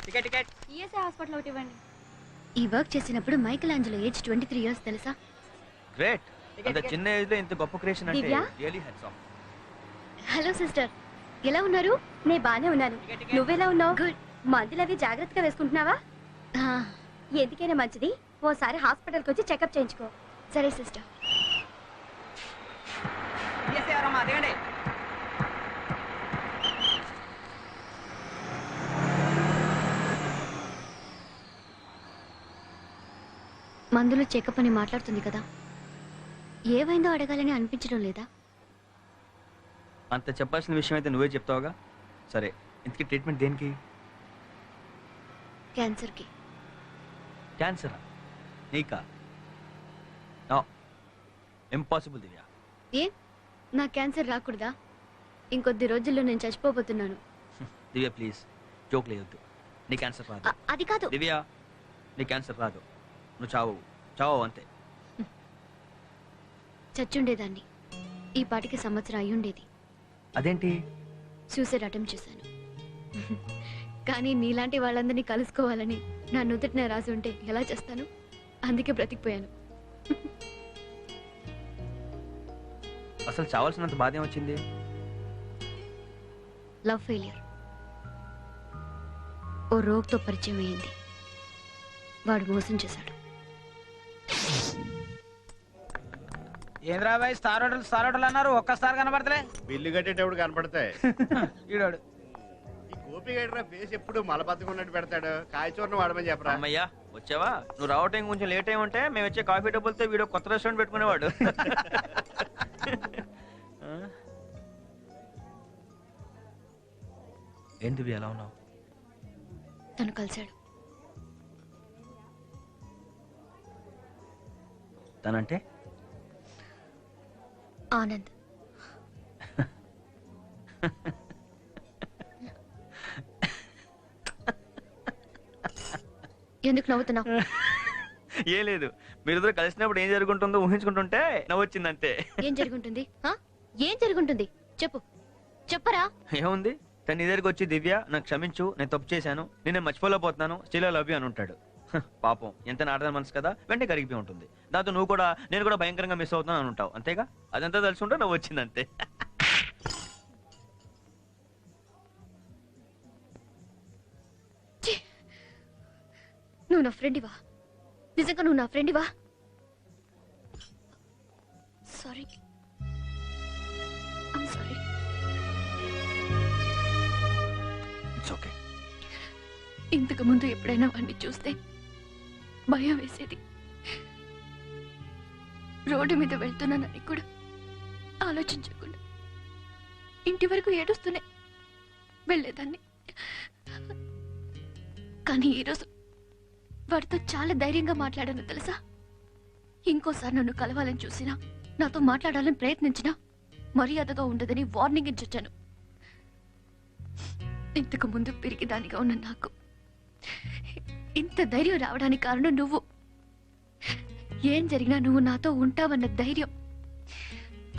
ESI hospital ఒకటి ఇవ్వండి. ఈ వర్క్ చేసినప్పుడు మైకల్ ఆంజలో ఏజ్ 23 ఇయర్స్ తెలుసా? గ్రేట్. అంత చిన్న ఏజ్ లో ఇంత గొప్ప క్రియేషన్ అంటే దివ్య? Really hats off. Hello sister, ఎలా ఉన్నారు? నేను బానే ఉన్నాను. నువ్వెలా ఉన్నావు? గుడ్. మందులు అవి జాగ్రత్తగా వేసుకుంటున్నావా? ఎందుకైనా మంచిది ఓసారి హాస్పిటల్కి వచ్చి చెకప్ చేయించుకో. సరే సిస్టర్. మందులో చెకప్ అని మాట్లాడుతుంది కదా, ఏమైందో అడగాలని అనిపించడం లేదా? అంత చెప్పాల్సిన విషయం అయితే నువ్వే చెప్తావుగా. సరే, ఇంతకీ ట్రీట్మెంట్ దేనికి? క్యాన్సర్కి. క్యాన్సరా? నీకా? నో, ఇంపాసిబుల్ దివ్య. ఏ, నా క్యాన్సర్ రాకూడదా? ఇంకొద్ది రోజుల్లో నేను చచ్చిపోబోతున్నాను. దివ్య ప్లీజ్, జోక్ లేవద్దు. నీ క్యాన్సర్ రాదు. అది కాదు దివ్య, నీ క్యాన్సర్ రాదు. నువ్వు చావు, చావు అంతే. చచ్చుండేదాన్ని. ఈ పాటికి సంవత్సరం అయ్యుండేది. అదేంటి? సూసైడ్ అటెంప్ట్ చేశాను. కానీ నీలాంటి వాళ్ళందరినీ కలుసుకోవాలని నా నుదుటిన రాసి ఉంటే ఎలా చేస్తాను? అందుకే బ్రతికిపోయాను. అసలు చావాల్సినంత బాధ ఏమొచ్చింది? Love failure. ఓ రోగ్తో పరిచయం అయ్యింది. వాడు మోసం చేశాడు. ఏంద్రాబాయ్ స్టార్ హోటల్ అన్నారు, ఒక్కసారి కనబడతలే. బిల్లు కట్టేటప్పుడు కనపడతాయి. ఈడాడు ఈ గోపి గడ్డ ఫేస్ ఎప్పుడు మలబద్ధకున్నట్టు పెడతాడు. కాయచూరను వాడమని చెప్పరా. అమ్మయ్యా వచ్చావా? నువ్వు రావటం కొంచెం లేట్ అయి ఉంటే మేము వచ్చే కాఫీ డబ్బులతో వీడియో కొత్త రెస్టారెంట్ పెట్టుకునేవాడు. ఏంటి ఎలా ఉన్నావు? తను కలిశాడు. తనంటే? ఆనంద్. ఎందుకు నవ్వుతున్నావు? ఏ లేదు, మీరిద్దరు కలిసినప్పుడు ఏం జరుగుతుందో ఊహించుకుంటుంటే నవ్వొచ్చిందంతే. ఏం జరుగుంటుంది? ఏం జరుగుంటుంది చెప్పు, చెప్పరా. ఏముంది, తన నీ దగ్గరికి వచ్చి దివ్య నాకు క్షమించు, నేను తప్పు చేశాను, నేను మర్చిపోలేకపోతున్నాను, స్టిల్ ఐ లవ్ యు అని ఉంటాడు. పాపం ఎంత నాటన మనసు కదా, వెంటనే కరిగిపోయి ఉంటుంది. దాంతో నువ్వు కూడా నేను కూడా భయంకరంగా మిస్ అవుతున్నాను అని ఉంటావు. అంతేగా? అదంతా తెలుసుకుంటే నువ్వు వచ్చింది అంతే. నువ్వు నా ఫ్రెండివా? నిజంగా నువ్వు నా ఫ్రెండివా? Sorry, I'm sorry. It's okay. ఇంతకు ముందు ఎప్పుడైనా వాడిని చూస్తే భయం వేసేది. రోడ్డు మీద వెళ్తున్నానని కూడా ఆలోచించకుండా ఇంటి వరకు ఏడుస్తూనే వెళ్ళేదాన్ని. కానీ ఈరోజు వాడితో చాలా ధైర్యంగా మాట్లాడాను తెలుసా. ఇంకోసారి నన్ను కలవాలని చూసినా, నాతో మాట్లాడాలని ప్రయత్నించినా మర్యాదగా ఉండదని వార్నింగ్ ఇచ్చొచ్చాను. ఇంతకు ముందు పిరికిదానిగా ఉన్న నాకు ఇంత ధైర్యం రావడానికి కారణం నువ్వు. ఏం జరిగినా నువ్వు నాతో ఉంటావన్న ధైర్యం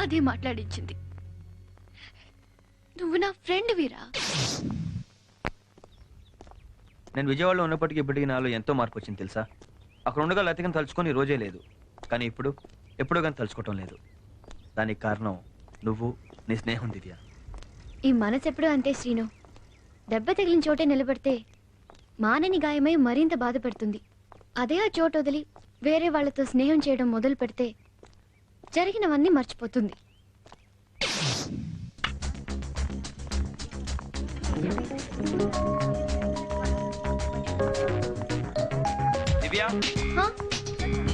అదే మాట్లాడించింది. నువ్వు నా ఫ్రెండ్ వీరా. నేను విజయవాడలో ఉన్నప్పటికీ ఇప్పటికీ నాలో ఎంతో మార్పు వచ్చింది తెలుసా. అక్కడ ఉండగా లతికను తలుచుకొని రోజే లేదు, కానీ ఇప్పుడు ఎప్పుడో కానీ తలుచుకోవటం లేదు. దానికి కారణం నువ్వు, నీ స్నేహం దివ్య. ఈ మనసు ఎప్పుడూ అంతే శ్రీను. దెబ్బ తగిలిన చోటే నిలబడితే మానని గాయమై మరింత బాధపడుతుంది. అదే ఆ చోటు వదిలి వేరే వాళ్ళతో స్నేహం చేయడం మొదలు పెడితే జరిగినవన్నీ మర్చిపోతుంది. దివ్య,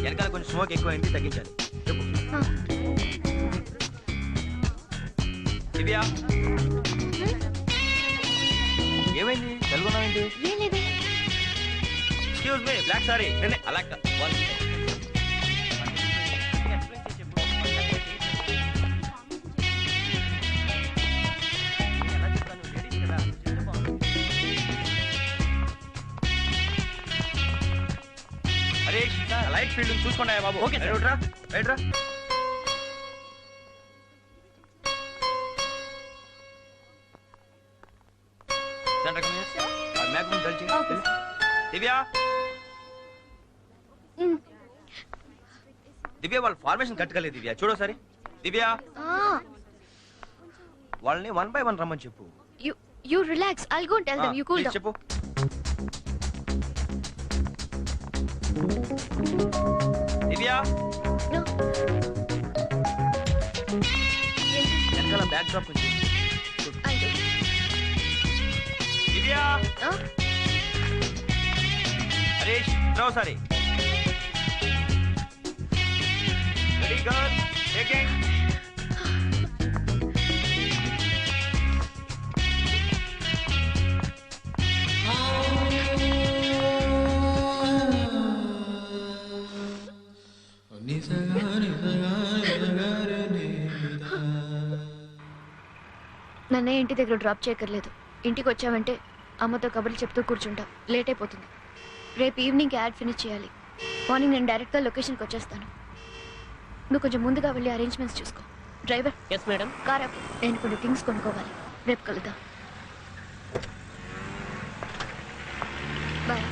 వెనకాల కొంచెం స్మోక్ ఎక్కువైంది, తగ్గించాలి. దివ్య, ఏమైంది? తెలుగున్నావేంటి? ఏం లేదే. Excuse me, block sorry. అలా అరే లైట్ ఫీల్డ్ చూసుకున్నాయా బాబు? ఓకే రైట్రా రైట్రా. మ్యాక్ ముందు కలిసి ఆఫీస్. దివ్య మ్. దివ్య వాళ్ళ ఫార్మేషన్ కట్టుకోలేదు దివ్య చూడోసారి. దివ్య వాళ్ళని 1 by 1 రమ్మని చెప్పు. You relax. I'll go and tell them. You cool please down. చెప్పు. దివ్య No. వెనకాల బ్యాక్ డ్రాప్ కొంచెం చూడు. I'll do. దివ్య హరీష్ ఒకసారి. Ready girl taking. నన్నే ఇంటి దగ్గర డ్రాప్ చేయక్కర్లేదు. ఇంటికి వచ్చావంటే అమ్మతో కబుర్లు చెప్తూ కూర్చుంటాం. లేట్ అయిపోతుంది. రేపు ఈవినింగ్ యాడ్ ఫినిష్ చేయాలి. మార్నింగ్ నేను డైరెక్ట్గా లొకేషన్కి వచ్చేస్తాను. నువ్వు కొంచెం ముందుగా వెళ్ళి అరేంజ్మెంట్స్ చూసుకో. డ్రైవర్. Yes madam. కార్ ఆపు. నేను కొన్ని థింగ్స్ కొనుక్కోవాలి. రేపు కలుద్దాం. Bye.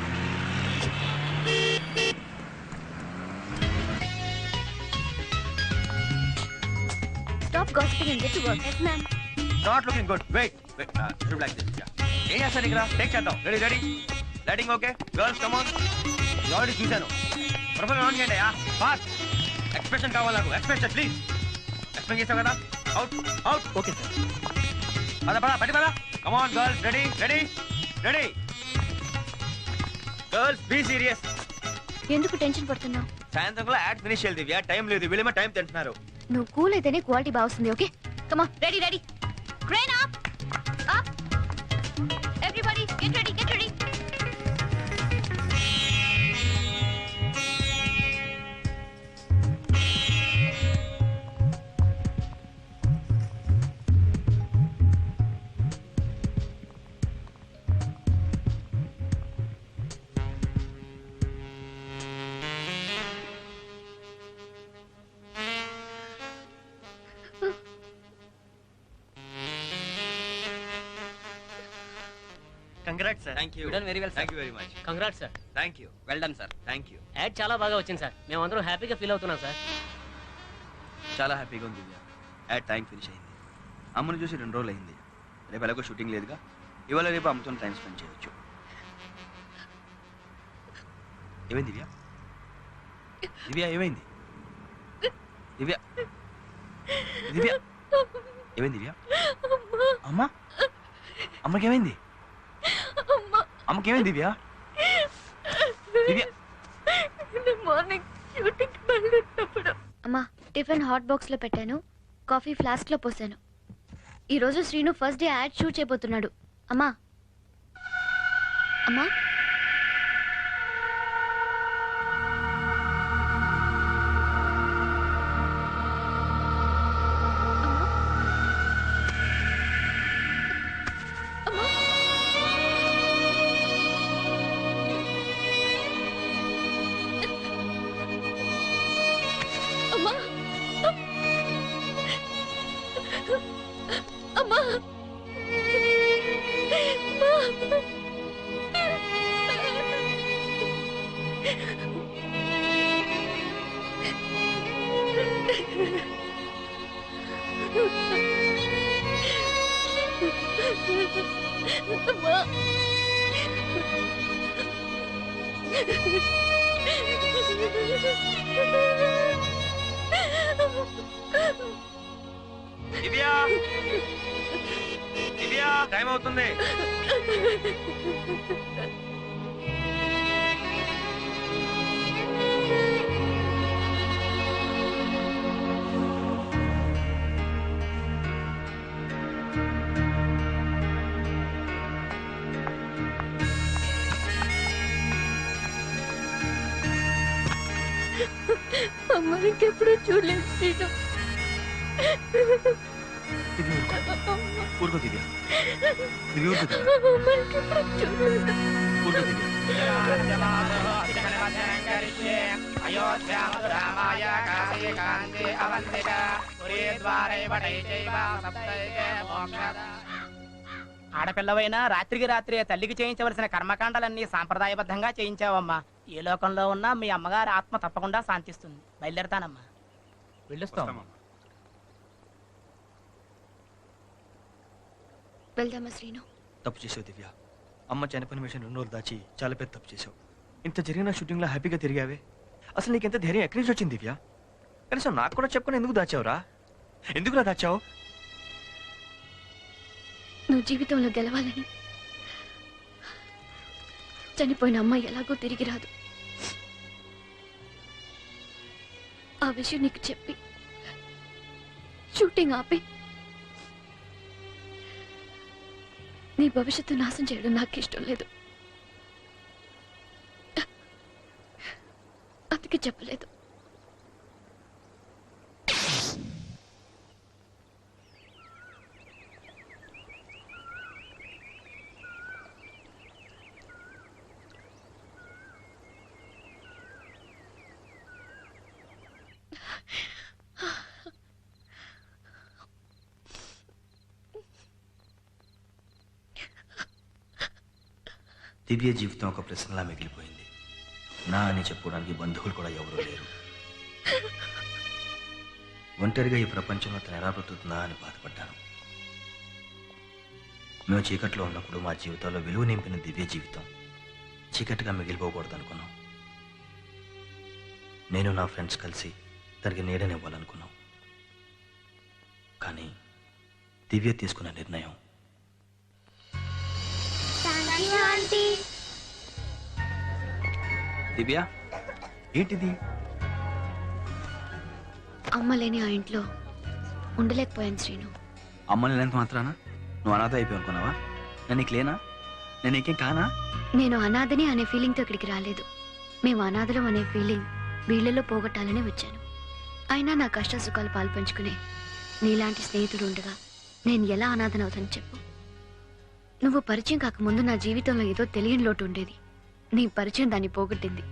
Stop gossiping and get to work. Yes ma'am. Not looking good. Wait should like this. ఏం చేస్తారు ఇక్కడ? టేక్ చేద్దాం. Ready ready lighting okay. Girls come on. Already చూశాను. ప్రొఫైల్ ఆన్ చేయండి. ఫాస్ట్ ఎక్స్ప్రెషన్ కావాలి నాకు. Expression please. ఎక్స్ప్రెషన్ చేస్తావు కదా. Out out. Okay sir. పద పద పడి పద. Come on girls. Ready ready ready. Girls be serious. ఎందుకు టెన్షన్ పడుతున్నావు? సాయంత్రం కూడా యాడ్ ఫినిష్ చేయాలి దివ్య. టైం లేదు. వీళ్ళేమో టైం తింటున్నారు. నువ్వు కూల్ అయితేనే క్వాలిటీ బాగా వస్తుంది. Okay come on. Ready ready. Crane up up. Everybody get ready get ready. Congrats sir. Thank you. You done very well, sir. Thank you very much. Congrats sir. Thank you. Well done sir. Thank you. Add చాలా బాగా వచ్చింది sir. మేమందరం హ్యాపీగా feel అవుతున్నాం sir. చాలా హ్యాపీగా ఉంది దివ్య. Add time finish అయింది. అమ్మను చూసి 2 రోజులు అయింది. రేపు ఎలాగో షూటింగ్ లేదుగా. ఇవాళ రేపు అమ్మతో టైం స్పెండ్ చేయొచ్చు. ఏమైంది దివ్య? దివ్య ఏమైంది? దివ్య దివ్య ఏమైంది దివ్య? అమ్మా అమ్మకి ఏమైంది? అమ్మకి ఏమైంది దివ్య? దివ్య మార్నింగ్ షూటింగ్ వెళ్ళేటప్పుడు అమ్మా టిఫిన్ హాట్ బాక్స్ లో పెట్టాను. కాఫీ ఫ్లాస్క్ లో పోసాను. ఈ రోజు Srinu first day ad shoot చేయబోతున్నాడు. అమ్మా అమ్మా దివ్య దివ్య టైం అవుతుంది. అమ్మ ఇంకెప్పుడు చూడలేదు శ్రీను. దివ్య ఊరుకో దివ్య. దివ్య ఊరుకో దివ్య. ఊరుకో దివ్య. ఆడపిల్లవైనా రాత్రికి రాత్రి తల్లికి చేయించవలసిన కర్మకాండాలన్నీ సాంప్రదాయబద్ధంగా చేయించావమ్మా. ఏ లోకంలో ఉన్నా మీ అమ్మగారి ఆత్మ తప్పకుండా శాంతిస్తుంది. బయలుదేరతానమ్మా. వెళ్ళొస్తాం. వెళ్దామా శ్రీను? తప్పు చేసావు దివ్య. అమ్మ చనిపోయిన విషయం 2 రోజులు దాచి చాలా పెద్ద తప్పు చేసావు. ఇంత జరిగిన షూటింగ్లో హ్యాపీగా తిరిగావే. అసలు నీకు ఎంత ధైర్యం ఎక్కడి నుంచి వచ్చింది దివ్య? కనీసం నాకు కూడా చెప్పుకొని ఎందుకు దాచావురా? ఎందుకురా దాచావు? నువ్వు జీవితంలో గెలవాలని. చనిపోయిన అమ్మ ఎలాగో తిరిగి రాదు. ఆ విషయం నీకు చెప్పి షూటింగ్ ఆపి నీ భవిష్యత్తు నాశనం చేయడం నాకు ఇష్టం లేదు. అందుకే చెప్పలేదు. దివ్య జీవితం ఒక ప్రశ్నలా మిగిలిపోయింది. నా అని చెప్పుకోవడానికి బంధువులు కూడా ఎవరూ లేరు. ఒంటరిగా ఈ ప్రపంచంలో తను ఎలా బ్రతుకుతుందా అని బాధపడ్డాను. మేము చీకట్లో ఉన్నప్పుడు మా జీవితంలో విలువ నింపిన దివ్య జీవితం చీకటిగా మిగిలిపోకూడదు అనుకున్నాం. నేను నా ఫ్రెండ్స్ కలిసి తనకి నీడనివ్వాలనుకున్నాం. కానీ దివ్య తీసుకున్న నిర్ణయం దివ్య ఏంటిది? అమ్మ లేని ఆ ఇంట్లో ఉండలేకపోయాను శ్రీను. అమ్మని లేనంత మాత్రాన నువ్వు అనాథ అయిపోయి అనుకున్నావా? నేను నీకు లేనా? నేను నీకేం కానా? నేను అనాథని అనే ఫీలింగ్తో ఇక్కడికి రాలేదు. మేము అనాథలం అనే ఫీలింగ్ వీళ్ళలో పోగొట్టాలని వచ్చాను. అయినా నా కష్ట సుఖాలు పాల్పంచుకునే నీలాంటి స్నేహితుడు ఉండగా నేను ఎలా అనాథనవుతాను చెప్పు? నువ్వు పరిచయం కాకముందు నా జీవితంలో ఏదో తెలియని లోటు ఉండేది. నీ పరిచయం దాన్ని పోగొట్టింది.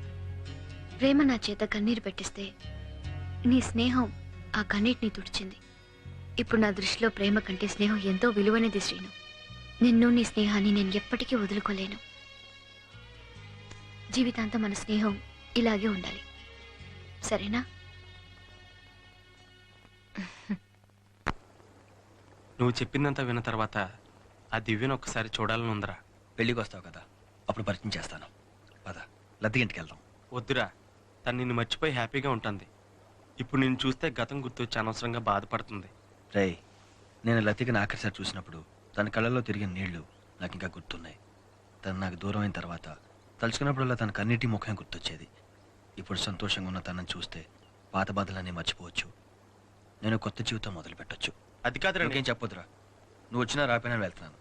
ప్రేమ నా చేత కన్నీరు పెట్టిస్తే నీ స్నేహం ఆ కన్నీటిని తుడిచింది. ఇప్పుడు నా దృష్టిలో ప్రేమ కంటే స్నేహం ఎంతో విలువైనది శ్రీను. నిన్ను నీ స్నేహాన్ని నేను ఎప్పటికీ వదులుకోలేను. జీవితాంతం మన స్నేహం ఇలాగే ఉండాలి, సరేనా? నువ్వు చెప్పిందంతా విన్న తర్వాత ఆ దివ్యను ఒక్కసారి చూడాలని ఉందిరా. పెళ్ళికి వస్తావు కదా, అప్పుడు పరిచయం చేస్తాను. పద, లద్ది ఇంటికి వెళ్దాం. వద్దురా, తను నిన్ను మర్చిపోయి హ్యాపీగా ఉంటుంది. ఇప్పుడు నిన్ను చూస్తే గతం గుర్తొచ్చి అనవసరంగా బాధపడుతుంది. రేయ్, నేను లతికని ఆఖరిసారి చూసినప్పుడు తన కళ్ళల్లో తిరిగిన నీళ్లు నాకు ఇంకా గుర్తున్నాయి. తను నాకు దూరం అయిన తర్వాత తలుచుకున్నప్పుడల్లా తన కన్నీటి ముఖం గుర్తొచ్చేది. ఇప్పుడు సంతోషంగా ఉన్న తనని చూస్తే పాత బాధలన్నీ మర్చిపోవచ్చు. నేను కొత్త జీవితం మొదలు పెట్టొచ్చు. అది కాదురా, ఇంకేం చెప్పొద్దురా. నువ్వు వచ్చినా రాపోయినా వెళ్తున్నాను.